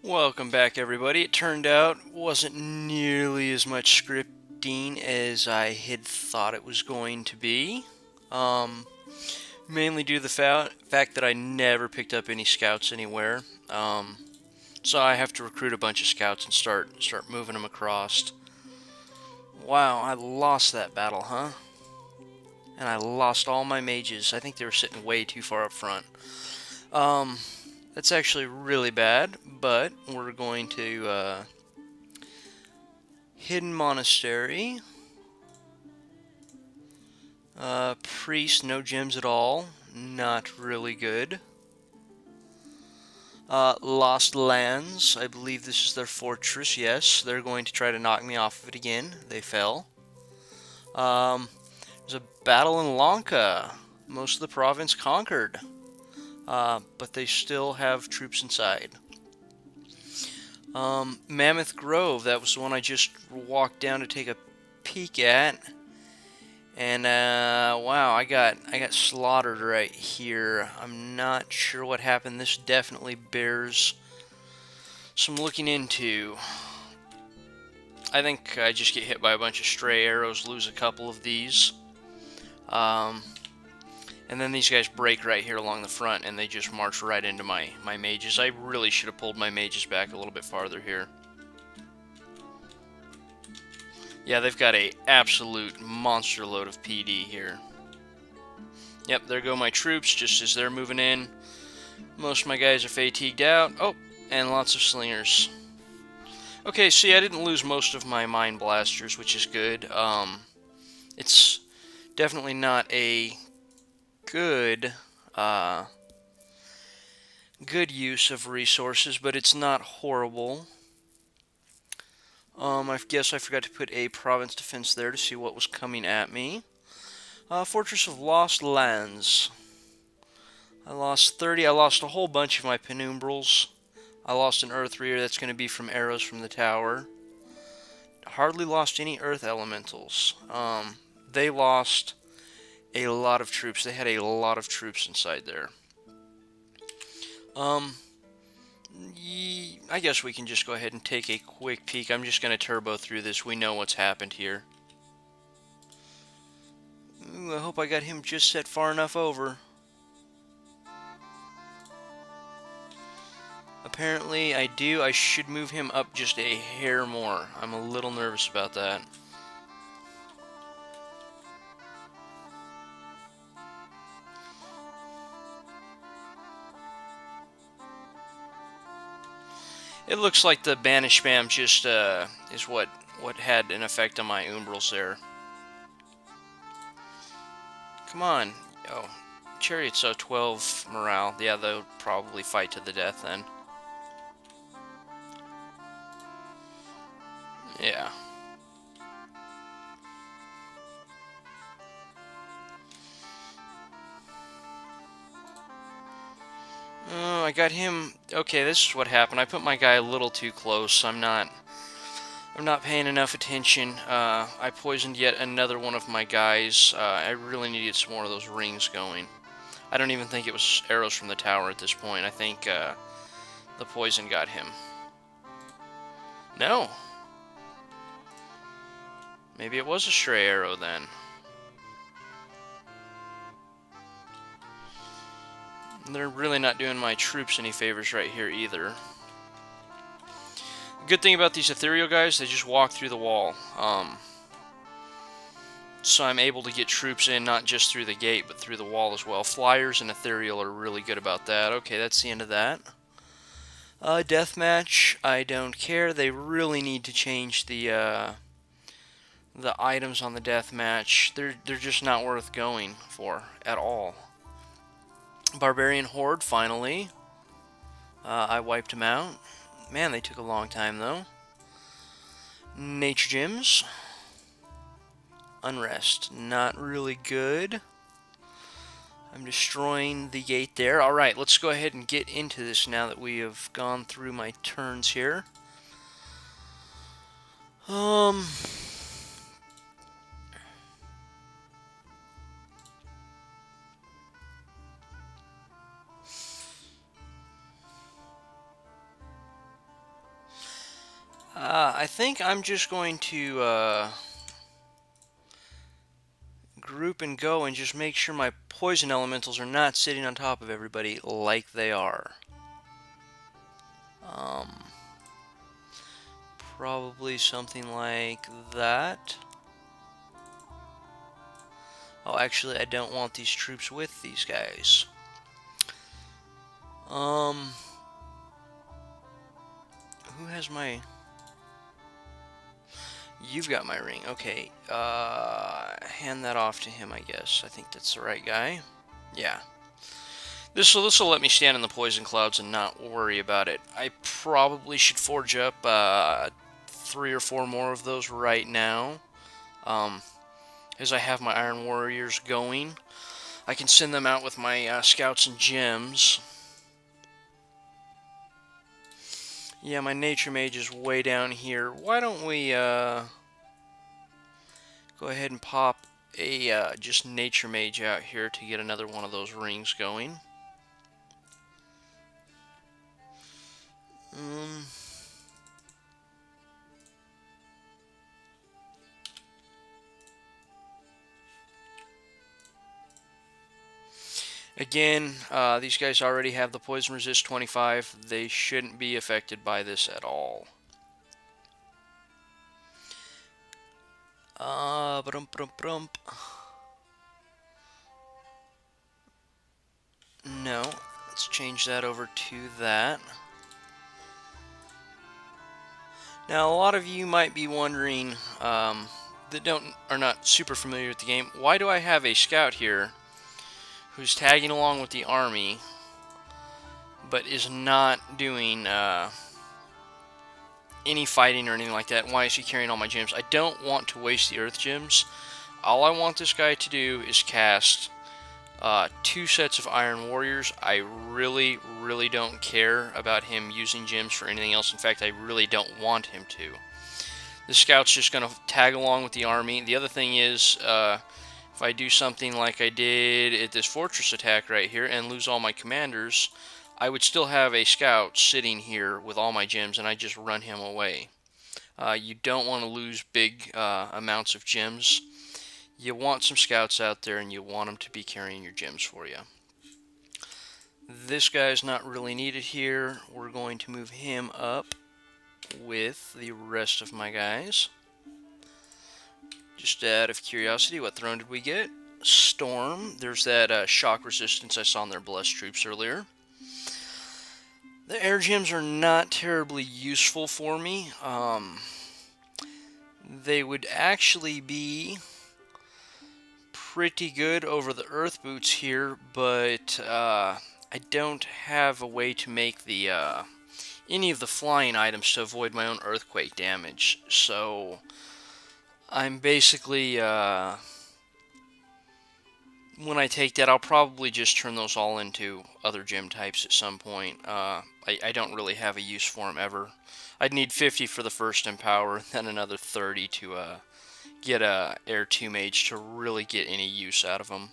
Welcome back, everybody. It turned out wasn't nearly as much scripting as I had thought it was going to be. Um, Mainly due to the fact that I never picked up any scouts anywhere. So I have to recruit a bunch of scouts and start moving them across. Wow, I lost that battle, huh? And I lost all my mages. I think they were sitting way too far up front. Um, that's actually really bad, but we're going to Hidden Monastery. Priest, no gems at all. Not really good. Lost Lands. I believe this is their fortress. Yes, they're going to try to knock me off of it again. They fell. There's a battle in Lanka. Most of the province conquered. But they still have troops inside. Mammoth Grove. That was the one I just walked down to take a peek at. And wow, I got slaughtered right here. I'm not sure what happened. This definitely bears some looking into. I think I just get hit by a bunch of stray arrows, lose a couple of these. And then these guys break right here along the front, and they just march right into my mages. I really should have pulled my mages back a little bit farther here. Yeah, they've got a absolute monster load of PD here. Yep, there go my troops just as they're moving in. Most of my guys are fatigued out. Oh, and lots of slingers. Okay, see, I didn't lose most of my mine blasters, which is good. It's definitely not a good, good use of resources, but it's not horrible. I guess I forgot to put a province defense there to see what was coming at me. Fortress of Lost Lands. I lost 30. I lost a whole bunch of my penumbrals. I lost an earth rear. That's going to be from arrows from the tower. Hardly lost any earth elementals. They lost a lot of troops. They had a lot of troops inside there. I guess we can just go ahead and take a quick peek. I'm just going to turbo through this. We know what's happened here. Ooh, I hope I got him just set far enough over. Apparently I do. I should move him up just a hair more. I'm a little nervous about that. It looks like the banish spam just is what had an effect on my umbrals there. Come on. Oh, Chariot's so 12 morale. Yeah, they'll probably fight to the death then. Yeah. Oh, I got him. Okay, this is what happened. I put my guy a little too close. I'm not paying enough attention. I poisoned yet another one of my guys. I really needed some more of those rings going. I don't even think it was arrows from the tower at this point. I think the poison got him. No. Maybe it was a stray arrow then. They're really not doing my troops any favors right here either. Good thing about these ethereal guys, they just walk through the wall. So I'm able to get troops in not just through the gate, but through the wall as well. Flyers and ethereal are really good about that. Okay, that's the end of that. Deathmatch, I don't care. They really need to change the items on the deathmatch. They're just not worth going for at all. Barbarian Horde, finally. I wiped them out. Man, they took a long time, though. Nature Gems. Unrest, not really good. I'm destroying the gate there. Alright, let's go ahead and get into this now that we have gone through my turns here. I think I'm just going to group and go and just make sure my poison elementals are not sitting on top of everybody like they are. Probably something like that. Oh, actually, I don't want these troops with these guys. Who has my... You've got my ring. Okay, hand that off to him, I guess. I think that's the right guy. Yeah. This'll let me stand in the poison clouds and not worry about it. I probably should forge up 3 or 4 more of those right now. As I have my Iron Warriors going, I can send them out with my scouts and gems. Yeah, my Nature Mage is way down here. Why don't we go ahead and pop a just Nature Mage out here to get another one of those rings going. Again, these guys already have the Poison Resist 25. They shouldn't be affected by this at all. No, let's change that over to that. Now, a lot of you might be wondering that are not super familiar with the game. Why do I have a scout here who's tagging along with the army, but is not doing any fighting or anything like that? Why is he carrying all my gems? I don't want to waste the earth gems. All I want this guy to do is cast 2 sets of Iron Warriors. I really don't care about him using gems for anything else. In fact, I really don't want him to. The scout's just going to tag along with the army. The other thing is, if I do something like I did at this fortress attack right here and lose all my commanders, I would still have a scout sitting here with all my gems, and I just run him away. You don't want to lose big amounts of gems. You want some scouts out there, and you want them to be carrying your gems for you. This guy's not really needed here. We're going to move him up with the rest of my guys. Just out of curiosity, what throne did we get? Storm. There's that shock resistance I saw in their blessed troops earlier. The air gems are not terribly useful for me. They would actually be pretty good over the earth boots here, but I don't have a way to make the any of the flying items to avoid my own earthquake damage. So I'm basically when I take that, I'll probably just turn those all into other gem types at some point. I don't really have a use for them ever. I'd need 50 for the first Empower, then another 30 to get a Air 2 Mage to really get any use out of them.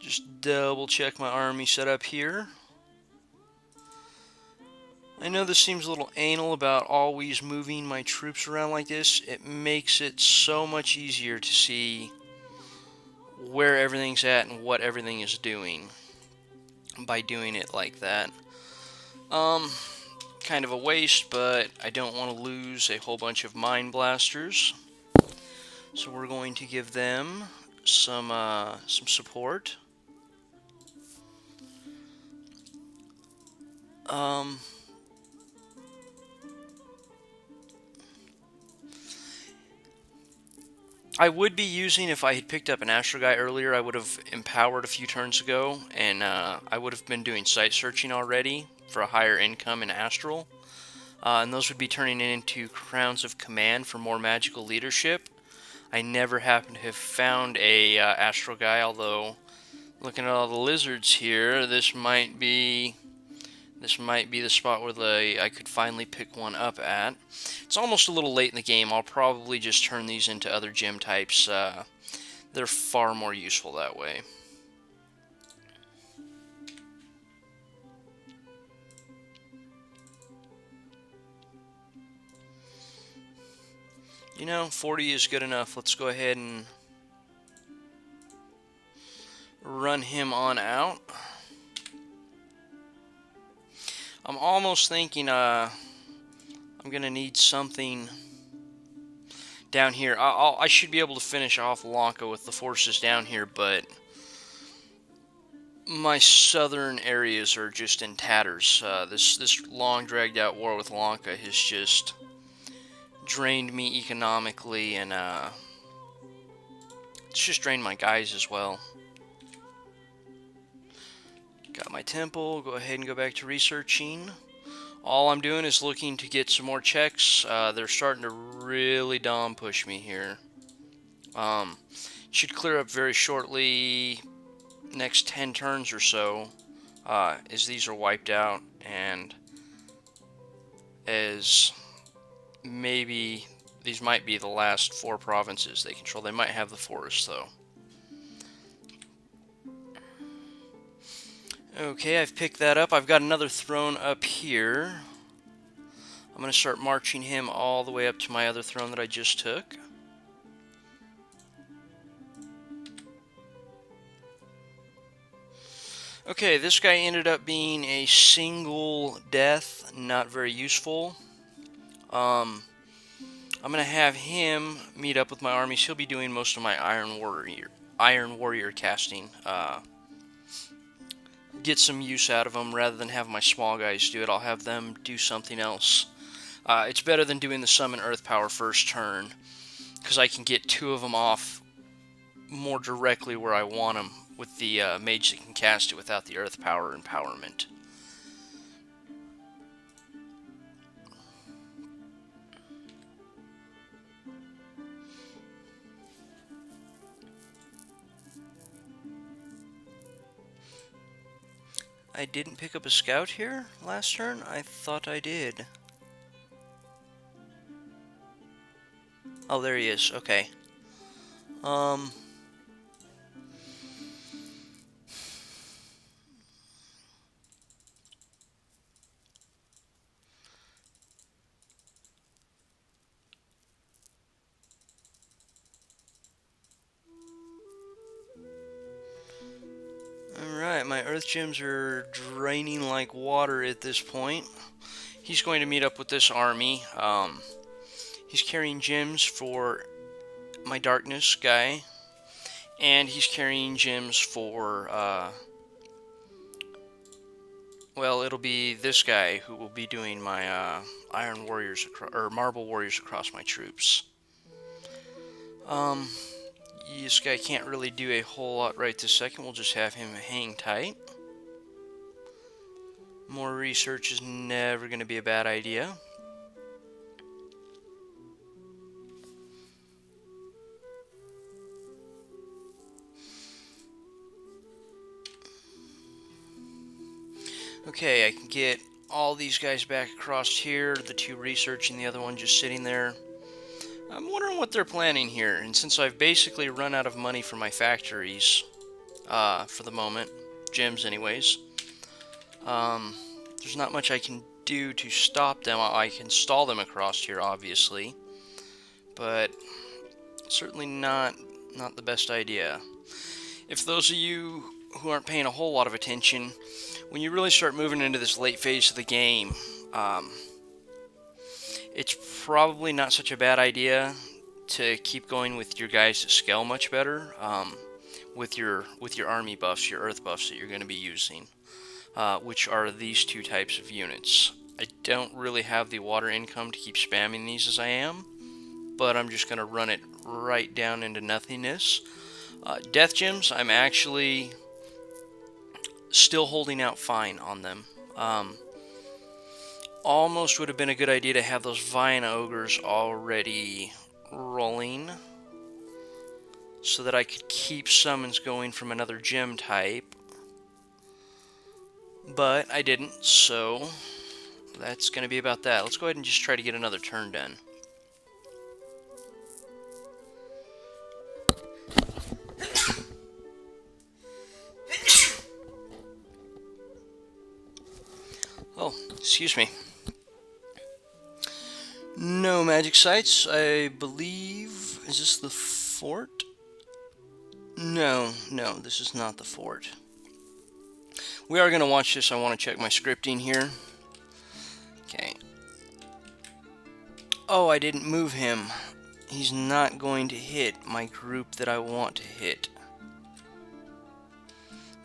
Just double check my army setup here. I know this seems a little anal about always moving my troops around like this. It makes it so much easier to see where everything's at and what everything is doing by doing it like that. Kind of a waste, but I don't want to lose a whole bunch of Mine Blasters. So we're going to give them some support. I would be using, if I had picked up an Astral Guy earlier, I would have empowered a few turns ago, and I would have been doing site searching already for a higher income in Astral. And those would be turning into Crowns of Command for more magical leadership. I never happen to have found a Astral Guy, although looking at all the lizards here, this might be the spot where I could finally pick one up at. It's almost a little late in the game. I'll probably just turn these into other gem types. They're far more useful that way. You know, 40 is good enough. Let's go ahead and run him on out. I'm almost thinking I'm going to need something down here. I should be able to finish off Lanka with the forces down here, but my southern areas are just in tatters. This long dragged out war with Lanka has just drained me economically, and it's just drained my guys as well. Got my temple. Go ahead and go back to researching. All I'm doing is looking to get some more checks. They're starting to really dom push me here. Should clear up very shortly, next 10 turns or so, as these are wiped out, and as maybe these might be the last 4 provinces they control. They might have the forest, though. Okay, I've picked that up. I've got another throne up here. I'm going to start marching him all the way up to my other throne that I just took. Okay, this guy ended up being a single death, not very useful. I'm going to have him meet up with my armies. He'll be doing most of my Iron Warrior casting. Get some use out of them rather than have my small guys do it. I'll have them do something else. It's better than doing the Summon Earth Power first turn, because I can get 2 of them off more directly where I want them with the mage that can cast it without the Earth Power empowerment. I didn't pick up a scout here last turn? I thought I did. Oh, there he is. Okay. Alright, my earth gems are draining like water at this point. He's going to meet up with this army. He's carrying gems for my darkness guy, and he's carrying gems for, well, it'll be this guy who will be doing my Iron Warriors, or Marble Warriors across my troops. This guy can't really do a whole lot right this second. We'll just have him hang tight. More research is never going to be a bad idea. Okay, I can get all these guys back across here. The 2 researching, the other one just sitting there. I'm wondering what they're planning here, and since I've basically run out of money for my factories, for the moment, gems anyways, there's not much I can do to stop them. I can stall them across here, obviously, but certainly not the best idea. If those of you who aren't paying a whole lot of attention, when you really start moving into this late phase of the game, it's probably not such a bad idea to keep going with your guys that scale much better, with your army buffs, your earth buffs that you're going to be using, which are these 2 types of units. I don't really have the water income to keep spamming these as I am, but I'm just going to run it right down into nothingness. Death gems, I'm actually still holding out fine on them. Almost would have been a good idea to have those Vine Ogres already rolling, so that I could keep summons going from another gem type. But I didn't, so that's going to be about that. Let's go ahead and just try to get another turn done. Oh, excuse me. No magic sites, I believe. Is this the fort? No, no, this is not the fort. We are going to watch this. I want to check my scripting here. Okay. Oh, I didn't move him. He's not going to hit my group that I want to hit.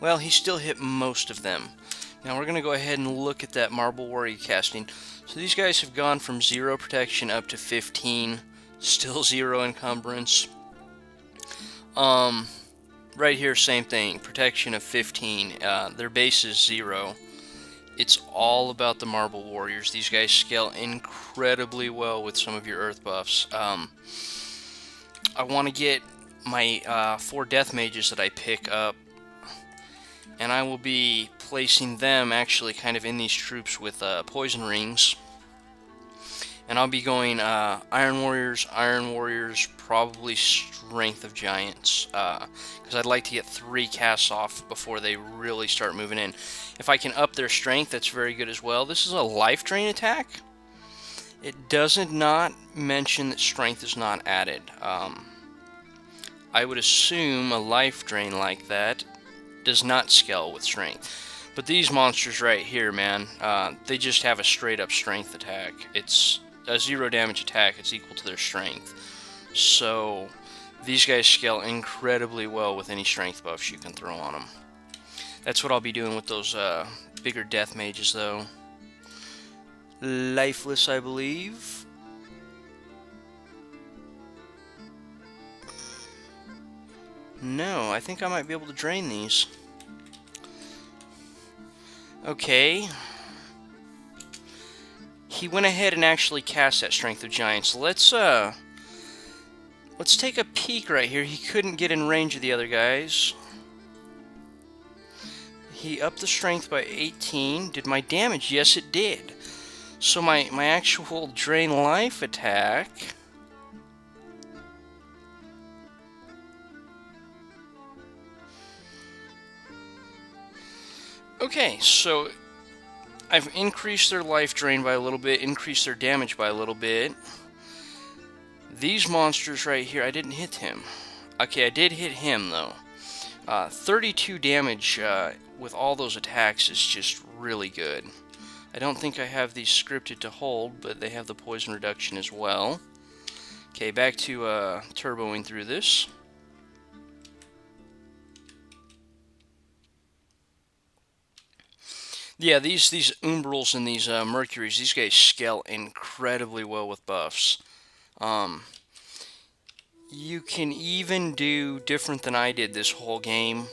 Well, he still hit most of them. Now we're going to go ahead and look at that Marble Warrior casting. So these guys have gone from 0 protection up to 15. Still 0 encumbrance. Right here, same thing. Protection of 15. Their base is 0. It's all about the Marble Warriors. These guys scale incredibly well with some of your Earth buffs. I want to get my 4 Death Mages that I pick up, and I will be placing them actually kind of in these troops with Poison Rings. And I'll be going Iron Warriors, probably Strength of Giants, because I'd like to get 3 casts off before they really start moving in. If I can up their strength, that's very good as well. This is a life drain attack. It doesn't not mention that strength is not added. I would assume a life drain like that does not scale with strength. But these monsters right here, man, they just have a straight up strength attack. It's a 0 damage attack. It's equal to their strength. So these guys scale incredibly well with any strength buffs you can throw on them. That's what I'll be doing with those bigger death mages, though. Lifeless, I believe. No, I think I might be able to drain these. Okay. He went ahead and actually cast that Strength of Giants. Let's take a peek right here. He couldn't get in range of the other guys. He upped the strength by 18. Did my damage? Yes, it did. So my actual drain life attack... Okay, so I've increased their life drain by a little bit, increased their damage by a little bit. These monsters right here, I didn't hit him. Okay, I did hit him, though. 32 damage with all those attacks is just really good. I don't think I have these scripted to hold, but they have the poison reduction as well. Okay, back to turboing through this. Yeah, these Umbrals and these Mercuries, these guys scale incredibly well with buffs. You can even do different than I did this whole game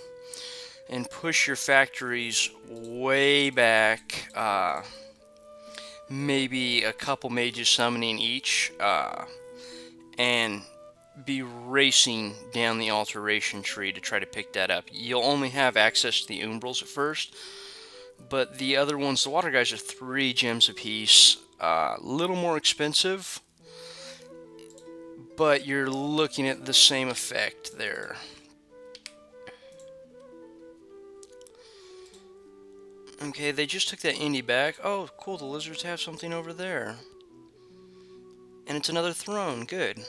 and push your factories way back, maybe a couple mages summoning each, and be racing down the alteration tree to try to pick that up. You'll only have access to the Umbrals at first, but the other ones, the water guys, are 3 gems apiece. A little more expensive, but you're looking at the same effect there. Okay, they just took that indie back. Oh, cool, the lizards have something over there. And it's another throne. Good.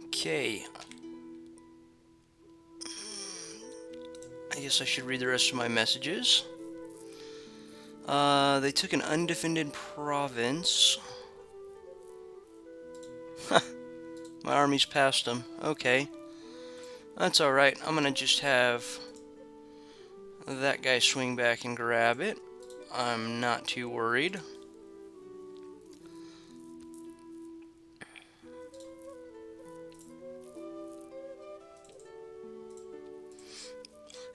Okay. I guess I should read the rest of my messages. They took an undefended province. My army's past them. Okay. That's alright. I'm gonna just have that guy swing back and grab it. I'm not too worried.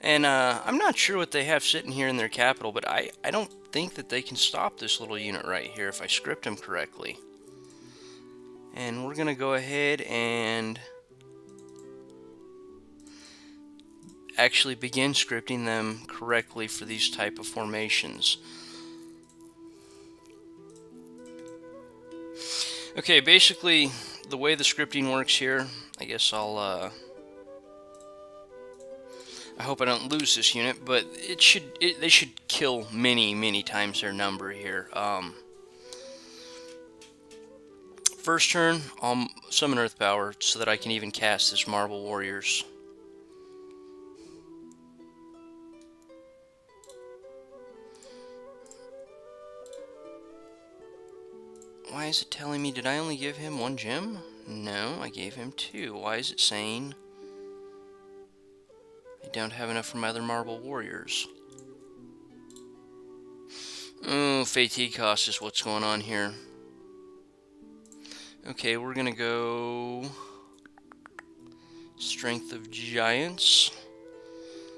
And I'm not sure what they have sitting here in their capital, but I don't think that they can stop this little unit right here if I script them correctly. And we're going to go ahead and actually begin scripting them correctly for these type of formations. Okay, basically the way the scripting works here, I guess I'll I hope I don't lose this unit, but they should kill many times their number here. First turn, I'll summon Earth Power so that I can even cast this Marble Warriors. Why is it telling me, did I only give him 1 gem? No, I gave him 2. Why is it saying I don't have enough for my other Marble Warriors? Oh, fatigue cost is what's going on here. Okay, we're gonna go Strength of Giants.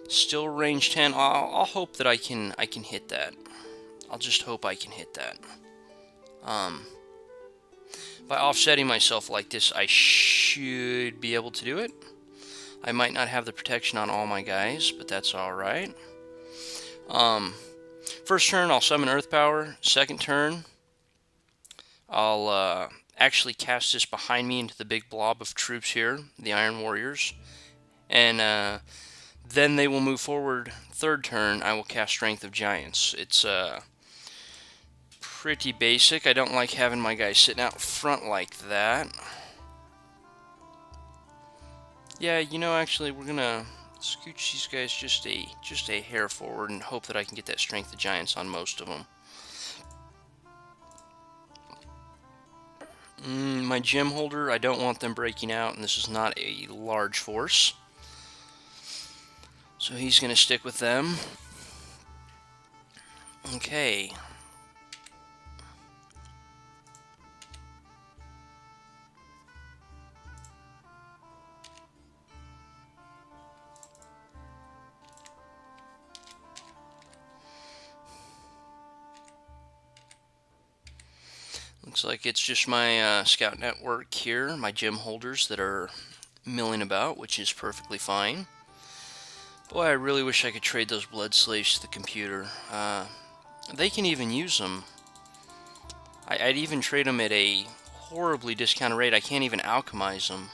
Still range 10. I'll hope that I can hit that. I'll just hope I can hit that. By offsetting myself like this, I should be able to do it. I might not have the protection on all my guys, but that's alright. First turn, I'll summon Earth Power. Second turn, I'll actually cast this behind me into the big blob of troops here, the Iron Warriors. And then they will move forward. Third turn, I will cast Strength of Giants. It's pretty basic. I don't like having my guys sitting out front like that. Yeah, you know, actually, we're gonna scooch these guys just a hair forward and hope that I can get that Strength of Giants on most of them. My gem holder, I don't want them breaking out, and this is not a large force. So he's going to stick with them. Okay. Looks like it's just my scout network here, my gem holders that are milling about, which is perfectly fine. Boy, I really wish I could trade those blood slaves to the computer. They can even use them. I'd even trade them at a horribly discounted rate. I can't even alchemize them.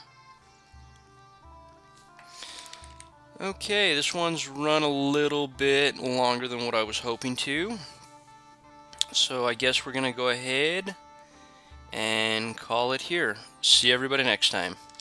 Okay, this one's run a little bit longer than what I was hoping to. So I guess we're going to go ahead and call it here. See everybody next time.